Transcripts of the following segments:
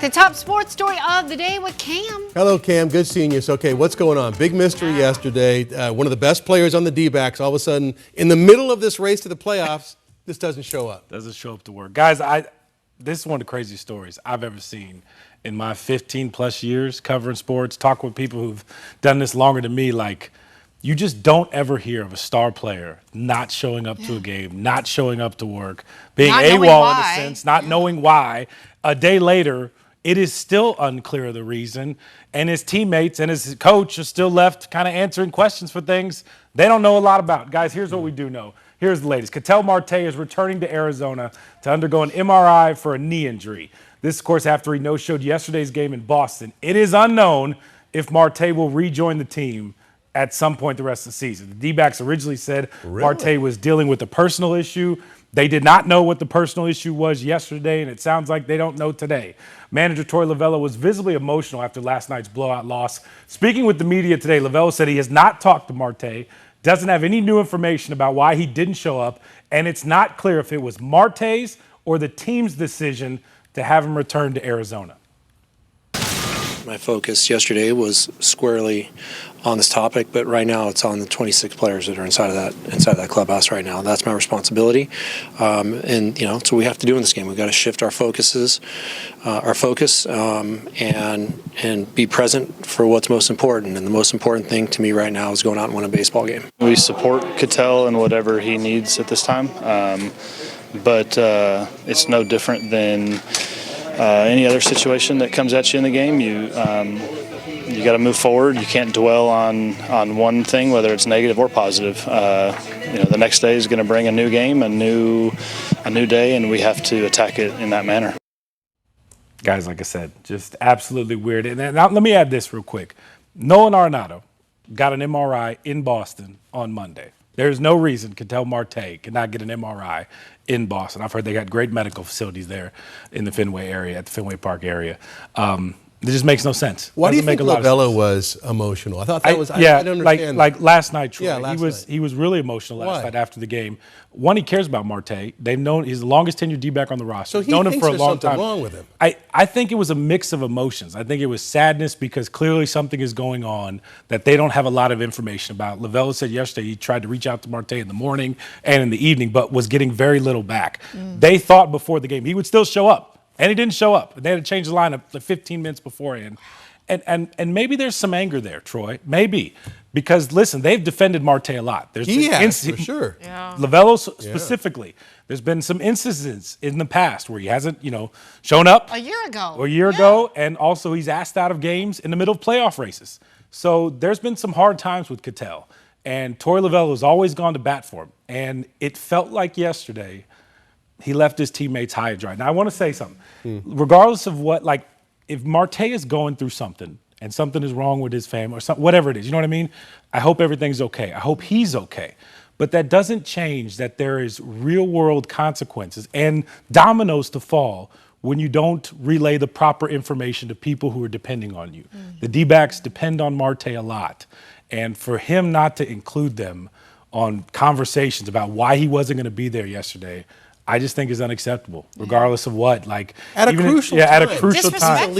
The top sports story of the day with Cam. Hello, Cam. Good seeing you. So, okay, what's going on? Big mystery yesterday. One of the best players on the D-backs, all of a sudden, in the middle of this race to the playoffs, this doesn't show up. Doesn't show up to work. Guys, this is one of the craziest stories I've ever seen in my 15-plus years covering sports, talking with people who've done this longer than me. Like, you just don't ever hear of a star player not showing up to a game, not showing up to work, being AWOL in a sense, not knowing why. A day later, it is still unclear the reason, and his teammates and his coach are still left kind of answering questions for things they don't know a lot about. Guys, here's what we do know. Here's the latest. Ketel Marte is returning to Arizona to undergo an MRI for a knee injury. This, of course, after he no-showed yesterday's game in Boston. It is unknown if Marte will rejoin the team at some point the rest of the season. The D-backs originally said Marte was dealing with a personal issue. They did not know what the personal issue was yesterday, and it sounds like they don't know today. Manager Torey Lovullo was visibly emotional after last night's blowout loss. Speaking with the media today, Lovullo said he has not talked to Marte, doesn't have any new information about why he didn't show up, and it's not clear if it was Marte's or the team's decision to have him return to Arizona. My focus yesterday was squarely on this topic, but right now it's on the 26 players that are inside of that clubhouse right now. That's my responsibility, and that's what we have to do in this game. We've got to shift our focus, and be present for what's most important. And the most important thing to me right now is going out and win a baseball game. We support Ketel in whatever he needs at this time, but it's no different than any other situation that comes at you in the game. You got to move forward. You can't dwell on one thing, whether it's negative or positive. The next day is going to bring a new game, a new day, and we have to attack it in that manner. Guys, like I said, just absolutely weird. And now, let me add this real quick. Nolan Arenado got an MRI in Boston on Monday. There's no reason Ketel Marte cannot get an MRI in Boston. I've heard they got great medical facilities there in the Fenway area, at the Fenway Park area. It just makes no sense. Why do you think Lovullo was emotional? I thought that was, I didn't understand. Like last night, Troy. Yeah, He was really emotional last night after the game. One, he cares about Marte. They've known he's the longest tenured D-back on the roster. So he known thinks him for a there's long something time. wrong with him. I think it was a mix of emotions. I think it was sadness because clearly something is going on that they don't have a lot of information about. Lovullo said yesterday he tried to reach out to Marte in the morning and in the evening, but was getting very little back. They thought before the game he would still show up, and he didn't show up. They had to change the lineup like 15 minutes beforehand. And maybe there's some anger there, Troy. Maybe. Because, listen, they've defended Marte a lot. For sure. Yeah. Lovullo specifically. There's been some instances in the past where he hasn't, shown up. A year ago. Ago, and also he's asked out of games in the middle of playoff races. So there's been some hard times with Ketel. And Torey Lovullo has always gone to bat for him. And it felt like yesterday he left his teammates high and dry. Now, I want to say something. Regardless of what, if Marte is going through something and something is wrong with his family or whatever it is, you know what I mean? I hope everything's okay. I hope he's okay. But that doesn't change that there is real-world consequences and dominoes to fall when you don't relay the proper information to people who are depending on you. The D-backs depend on Marte a lot. And for him not to include them on conversations about why he wasn't going to be there yesterday, I just think is unacceptable, regardless of what. At a crucial time. At a crucial time.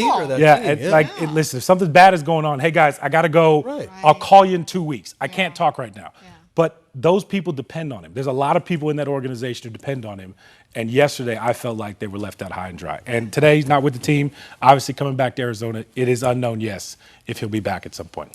Listen, if something bad is going on, hey guys, I gotta go. Right. I'll call you in 2 weeks. I can't talk right now. Yeah. But those people depend on him. There's a lot of people in that organization who depend on him. And yesterday, I felt like they were left out high and dry. And today, he's not with the team. Obviously, coming back to Arizona, it is unknown, yes, if he'll be back at some point.